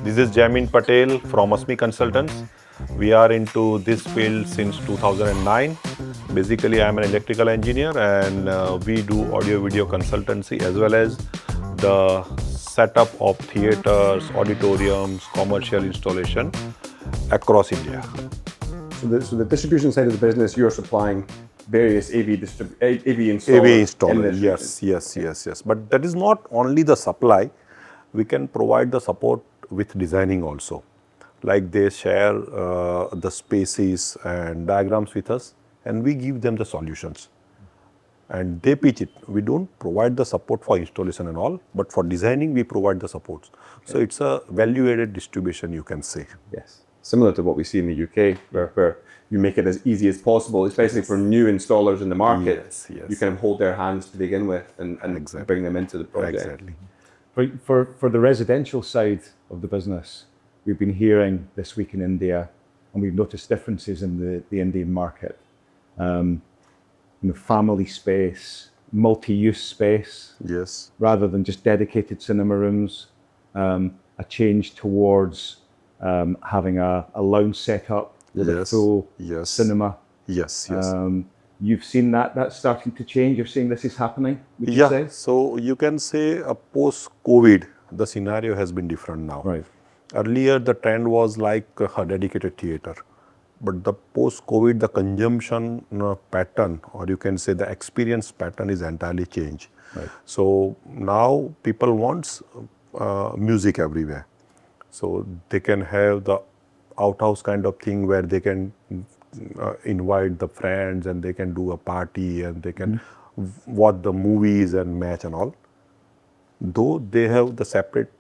This is Jaimin Patel from ASMI Consultants. We are into this field since 2009. Basically, I am an electrical engineer and we do audio-video consultancy as well as the setup of theaters, auditoriums, commercial installation across India. So the distribution side of the business, you're supplying various AV installers. AV installer, yes. But that is not only the supply. We can provide the support with designing also. Like they share the spaces and diagrams with us, and we give them the solutions. And they pitch it. We don't provide the support for installation and all, but for designing we provide the supports. Okay. So it's a value-added distribution, you can say. Yes, similar to what we see in the UK, where you make it as easy as possible, especially for new installers in the market. Yes. You kind of hold their hands to begin with and exactly. Bring them into the project. Exactly. For the residential side of the business, we've been hearing this week in India, and we've noticed differences in the Indian market. Family space, multi-use space, yes, rather than just dedicated cinema rooms. A change towards having a lounge setup with a full cinema. Yes. You've seen that's starting to change. You're seeing this is happening, would you say? So you can say post-COVID, the scenario has been different now. Right. Earlier, the trend was like a dedicated theater. But the post-COVID, the consumption pattern, or you can say the experience pattern is entirely changed. Right. So now people want music everywhere. So they can have the outhouse kind of thing where they can invite the friends and they can do a party and they can watch the movies and match and all. Though they have the separate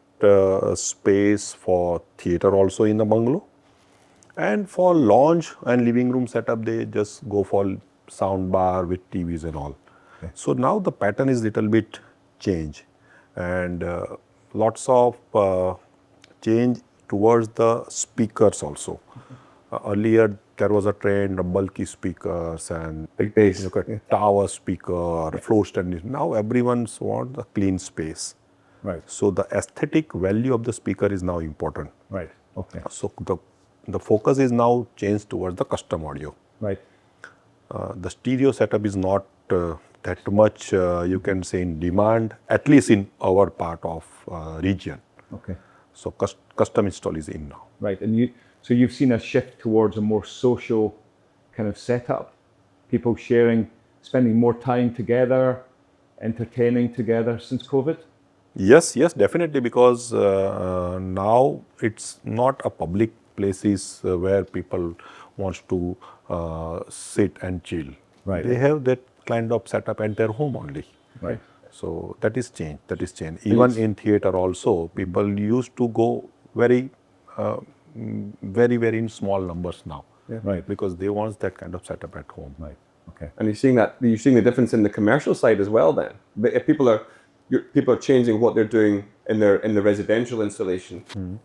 space for theater also in the bungalow. And for lounge and living room setup, they just go for sound bar with TVs and all. Okay. So now the pattern is little bit change and lots of change towards the speakers also. Earlier there was a trend of bulky speakers and big bass, tower speaker, floor stand. Now everyone wants a clean space. Right. So the aesthetic value of the speaker is now important. Right. Okay. So the focus is now changed towards the custom audio. Right. The stereo setup is not that much, you can say, in demand, at least in our part of region. Okay. So custom install is in now. Right. And so you've seen a shift towards a more social kind of setup, people sharing, spending more time together, entertaining together since COVID? Yes, definitely, because now it's not a public places where people wants to sit and chill. Right. They have that kind of setup at their home only. Right. So that is change. Even in theater also, people used to go very in small numbers now. Yeah. Right. Because they want that kind of setup at home. Right. Okay. And you're seeing the difference in the commercial side as well then. But if people are changing what they're doing in the residential installation. Mm-hmm.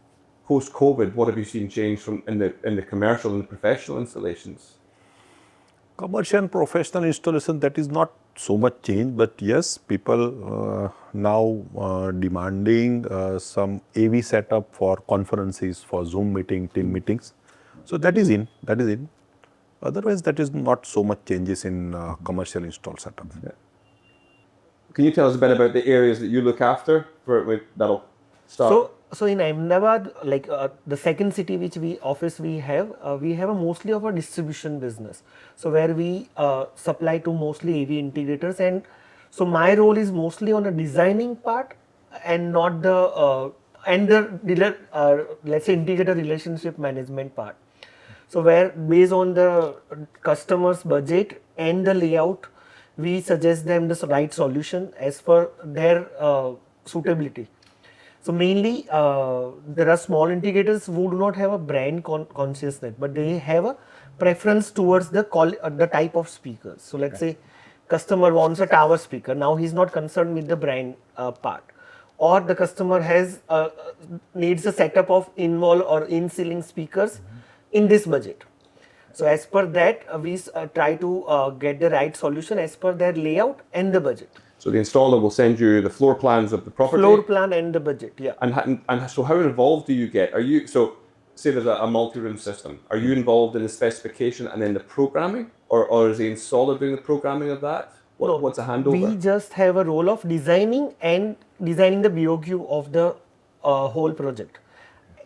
Post-COVID, what have you seen change from in the commercial and the professional installations? Commercial and professional installation, that is not so much change, but yes, people now demanding some AV setup for conferences, for Zoom meeting, team meetings. So that is in. Otherwise, that is not so much changes in commercial install setup. Yeah. Can you tell us a bit about the areas that you look after that'll start? So in Ahmedabad, like the second city which we have a mostly of a distribution business. So where we supply to mostly AV integrators, and so my role is mostly on the designing part and not the dealer, let's say integrator relationship management part. So where based on the customer's budget and the layout, we suggest them the right solution as per their suitability. So mainly, there are small integrators who do not have a brand consciousness, but they have a preference towards the type of speakers. So let's say customer wants a tower speaker. Now he's not concerned with the brand part, or the customer has needs a setup of in-wall or in-ceiling speakers in this budget. So as per that, we try to get the right solution as per their layout and the budget. So the installer will send you the floor plans of the property. Floor plan and the budget, yeah. And so how involved do you get? Are you, so say there's a multi-room system, are you involved in the specification and then the programming? Or is the installer doing the programming of that? What's a handover? We just have a role of designing the BOQ of the whole project.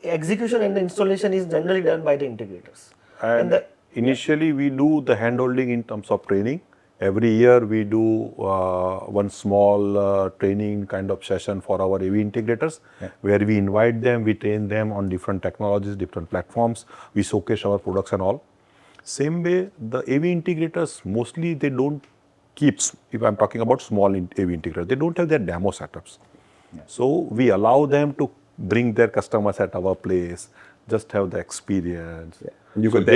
Execution and the installation is generally done by the integrators. And initially, we do the handholding in terms of training. Every year, we do one small training kind of session for our AV integrators, where we invite them, we train them on different technologies, different platforms. We showcase our products and all. Same way, the AV integrators, mostly they don't keep, if I'm talking about small AV integrators, they don't have their demo setups. So we allow them to bring their customers at our place, just have the experience. And you've got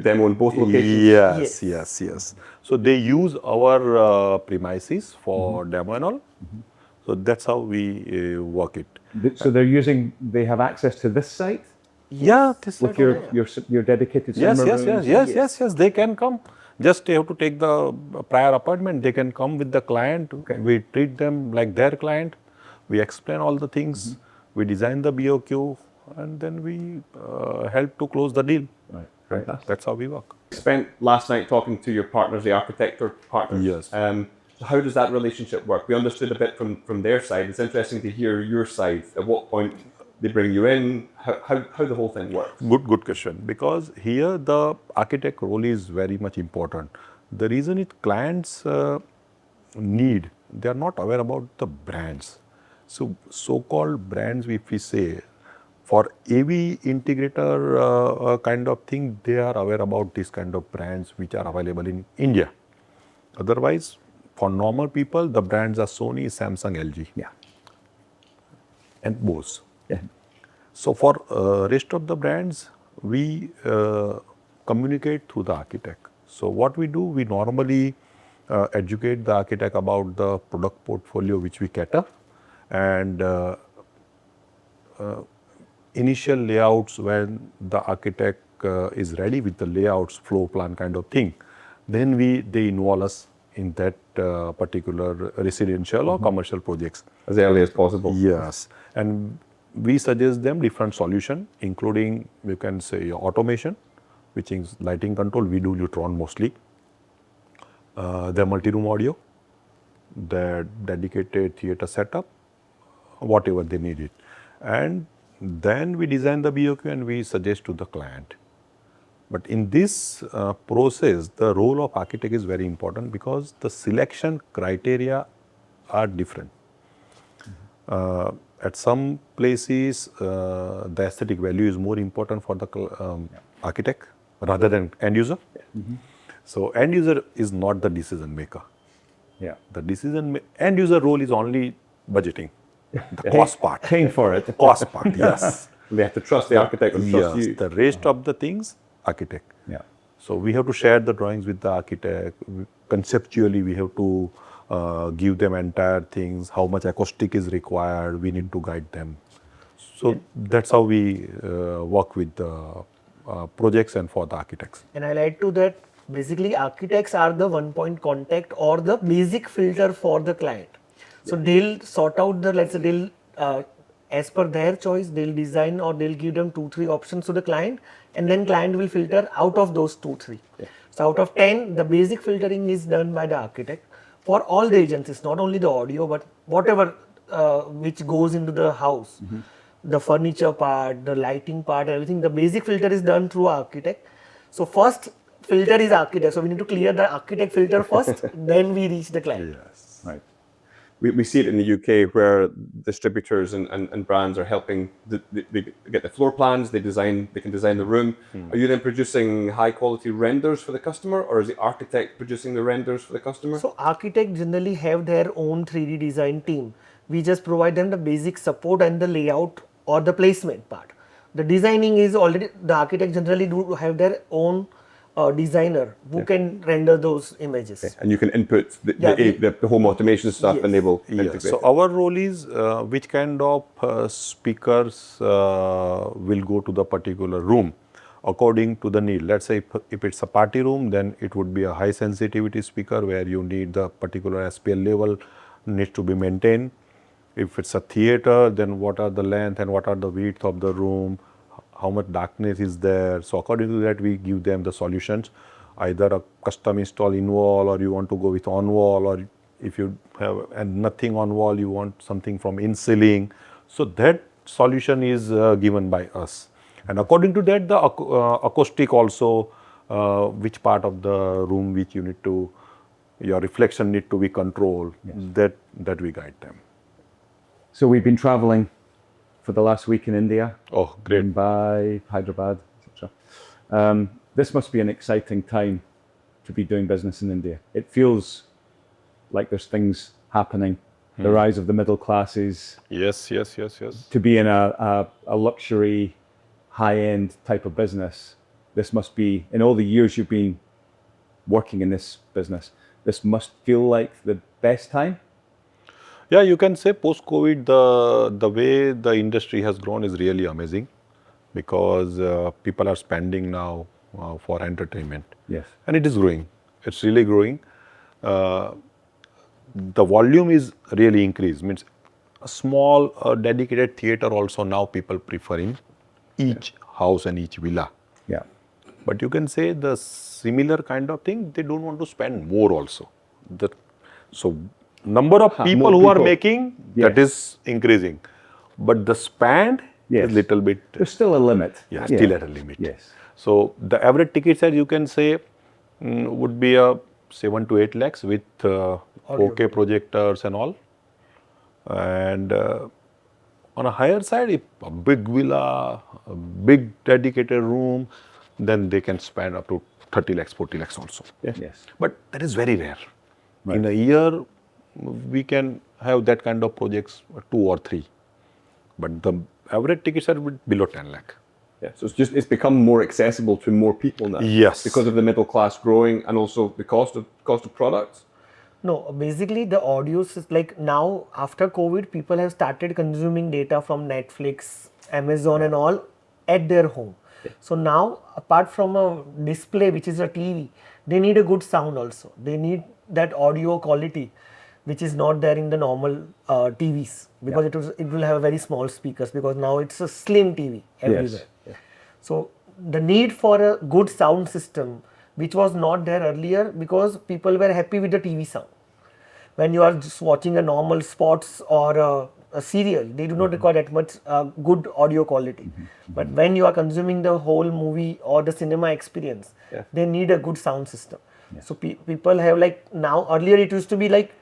demo in both locations? Yes. So they use our premises for demo and all. So that's how we work it. So they have access to this site Yeah, this with your dedicated cinema rooms? Yes. They can come. Just they have to take the prior appointment. They can come with the client. We treat them like their client. We explain all the things. We design the BOQ, and then we help to close the deal. Right. That's how we work. Spent last night talking to your partners, the architecture partners. Yes. How does that relationship work? We understood a bit from their side. It's interesting to hear your side. At what point they bring you in? How the whole thing works? Good question. Because here the architect role is very much important. The reason is clients need, they are not aware about the brands. So-called brands, if we say, for AV integrator kind of thing, they are aware about this kind of brands which are available in India. Otherwise, for normal people, the brands are Sony, Samsung, LG. Yeah. And Bose. Yeah. So for rest of the brands, we communicate through the architect. So what we do, we normally educate the architect about the product portfolio which we cater, and initial layouts when the architect is ready with the layouts, floor plan kind of thing, then they involve us in that particular residential or commercial projects. As early as possible. Yes. And we suggest them different solution, including, you can say, automation, which is lighting control. We do Neutron mostly. The multi-room audio, the dedicated theater setup, whatever they need it. And then we design the BOQ and we suggest to the client. But in this process, the role of architect is very important because the selection criteria are different. At some places, the aesthetic value is more important for the architect rather than end user. So end user is not the decision maker. Yeah. The end user role is only budgeting, the cost part. Paying for it. The cost part, yes. They have to trust the architect and trust you. The rest of the things, architect. Yeah. So we have to share the drawings with the architect. Conceptually, we have to give them entire things, how much acoustic is required, we need to guide them. So that's how we work with the projects and for the architects. And I'll add to that, basically architects are the one-point contact or the basic filter for the client. So they'll sort out as per their choice, they'll design or they'll give them 2-3 options to the client, and then client will filter out of those 2-3. So out of 10, the basic filtering is done by the architect for all the agencies, not only the audio, but whatever which goes into the house. The furniture part, the lighting part, everything, the basic filter is done through architect. So first filter is architect. So we need to clear the architect filter first, then we reach the client. Yes. Right. We see it in the UK where distributors and brands are helping. They get the floor plans, they can design the room. Are you then producing high quality renders for the customer, or is the architect producing the renders for the customer? So architects generally have their own 3D design team. We just provide them the basic support and the layout or the placement part. The designing is already, the architect generally do have their own designer who can render those images. Okay. And you can input the home automation stuff and they will integrate. So our role is which kind of speakers will go to the particular room according to the need. Let's say if it's a party room, then it would be a high sensitivity speaker where you need the particular SPL level needs to be maintained. If it's a theater, then what are the length and what are the width of the room, how much darkness is there. So according to that, we give them the solutions, either a custom install in wall, or you want to go with on wall, or if you have and nothing on wall, you want something from in ceiling. So that solution is given by us, and according to that, the acoustic also, which part of the room which you need to, your reflection need to be controlled. That we guide them. So we've been traveling for the last week in India. Oh, great. Mumbai, Hyderabad, etc. This must be an exciting time to be doing business in India. It feels like there's things happening, the rise of the middle classes, Yes. to be in a luxury, high-end type of business. This must be, in all the years you've been working in this business, this must feel like the best time. Yeah, you can say post-COVID, the way the industry has grown is really amazing, because people are spending now for entertainment. Yes. And it is growing. It's really growing. The volume is really increased. Means a small dedicated theater also now people prefer in each house and each villa. Yeah. But you can say the similar kind of thing, they don't want to spend more also. So number of people who are making, that is increasing. But the spend is little bit, There's still a limit. still at a limit. Yes. So the average ticket size, you can say, would be a 7 to 8 lakhs with 4K projectors and all. And on a higher side, if a big villa, a big dedicated room, then they can spend up to 30 lakhs, 40 lakhs also. Yes. But that is very rare. In a year, we can have that kind of projects, 2 or 3. But the average tickets are below 10 lakh. Yeah, so it's become more accessible to more people now. Yes. Because of the middle class growing and also the cost of products. No, basically the audio is like now after COVID, people have started consuming data from Netflix, Amazon and all at their home. So now apart from a display, which is a TV, they need a good sound also. They need that audio quality, which is not there in the normal TVs, because it will have very small speakers, because now it's a slim TV everywhere. Yes. So the need for a good sound system, which was not there earlier, because people were happy with the TV sound. When you are just watching a normal sports or a serial, they do not require that much good audio quality. But when you are consuming the whole movie or the cinema experience, they need a good sound system. So people have like now, earlier it used to be like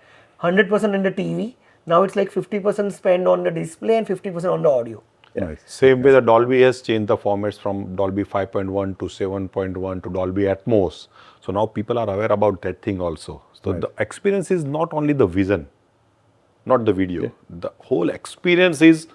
100% in the TV. Now it's like 50% spent on the display and 50% on the audio. Right. Same way the Dolby has changed the formats from Dolby 5.1 to 7.1 to Dolby Atmos. So now people are aware about that thing also. So the experience is not only the vision, not the video. The whole experience is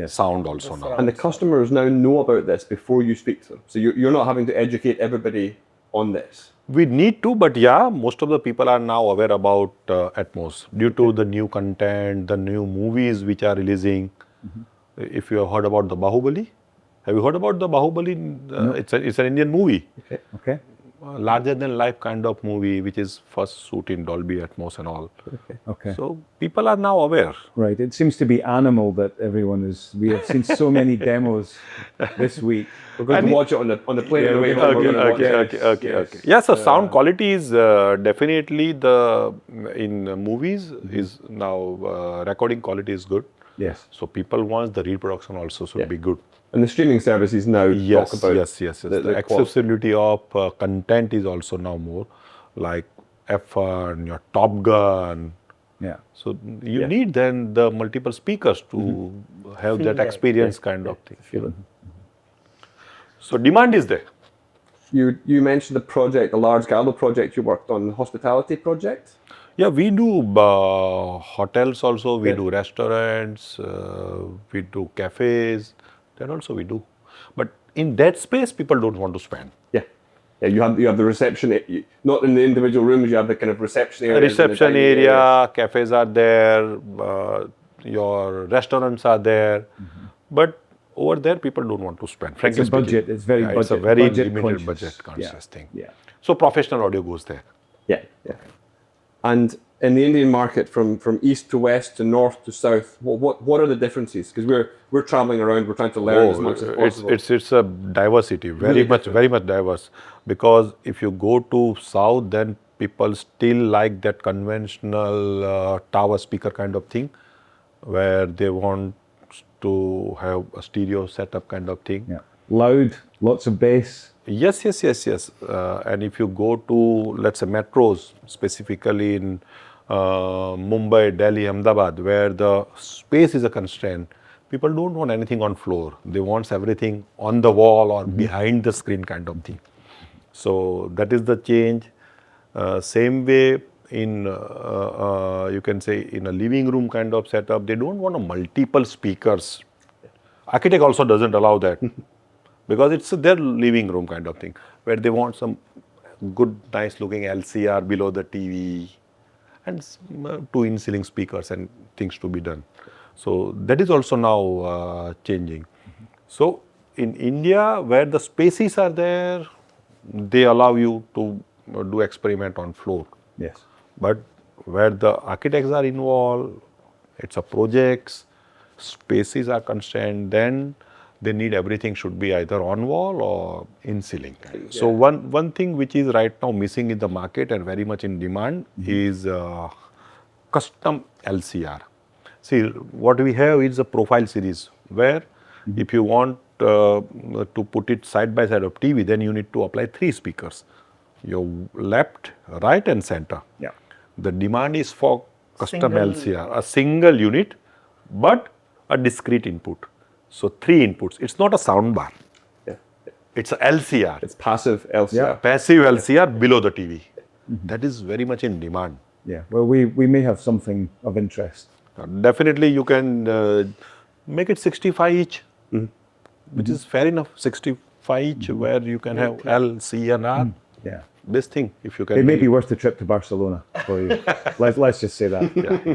sound also now. And the customers now know about this before you speak to them. So you're not having to educate everybody on this. We need to, but yeah, most of the people are now aware about Atmos due to the new content, the new movies which are releasing. If you have heard about the Bahubali, have you heard about the Bahubali? No. It's an Indian movie. Okay. Larger than life kind of movie, which is first shoot in Dolby Atmos and all. Okay. So people are now aware. Right. It seems to be animal that everyone is. We have seen so many demos this week. We're going to watch it on the plane on the way home. We're going to watch it. Okay. Yes, so sound quality is definitely in movies is now recording quality is good. Yes. So people want the reproduction also should be good. And the streaming services now talk about yes. The accessibility of content is also now more, like F1, your Top Gun. Yeah. So you need then the multiple speakers to have that experience kind of thing. feeling. So demand is there. You mentioned the project, the large Gallo project you worked on, the hospitality project. Yeah, we do hotels also, we do restaurants, we do cafes, that also we do. But in that space, people don't want to spend. Yeah, you have the reception, not in the individual rooms, you have the kind of reception area. Reception area, cafes are there, your restaurants are there, but over there, people don't want to spend. Frankly It's a budget, speaking. it's very budget. It's a very budget limited conscious. budget conscious thing. Yeah. So professional audio goes there. Yeah. And in the Indian market from east to west to north to south? What are the differences? Because we're traveling around, we're trying to learn as much as possible. It's a diversity, very much diverse. Because if you go to south, then people still like that conventional tower speaker kind of thing, where they want to have a stereo setup kind of thing. Yeah. Loud, lots of bass. Yes. And if you go to, let's say, metros, specifically in Mumbai, Delhi, Ahmedabad, where the space is a constraint, people don't want anything on floor. They want everything on the wall or behind the screen kind of thing. So that is the change. Same way in, you can say, in a living room kind of setup, they don't want a multiple speakers. Architect also doesn't allow that. Because it's their living room kind of thing, where they want some good, nice looking LCR below the TV and two in-ceiling speakers and things to be done. So that is also now changing. So in India, where the spaces are there, they allow you to do experiment on floor. Yes. But where the architects are involved, it's a projects, spaces are constrained, then they need everything should be either on wall or in ceiling. Yeah. So one thing which is right now missing in the market and very much in demand is custom LCR. See, what we have is a profile series where if you want to put it side by side of TV, then you need to apply 3 speakers, your left, right and center. Yeah. The demand is for custom LCR, a single unit, but a discrete input. So 3 inputs. It's not a sound bar. Yeah. It's a LCR. It's passive LCR. Yeah. Passive LCR below the TV. That is very much in demand. Yeah. Well, we may have something of interest. Definitely you can make it 65 each, which is fair enough. 65 each, where you can have L, C and R. Yeah. Best thing if you can. It may be worth the trip to Barcelona for you. Let's just say that. Yeah.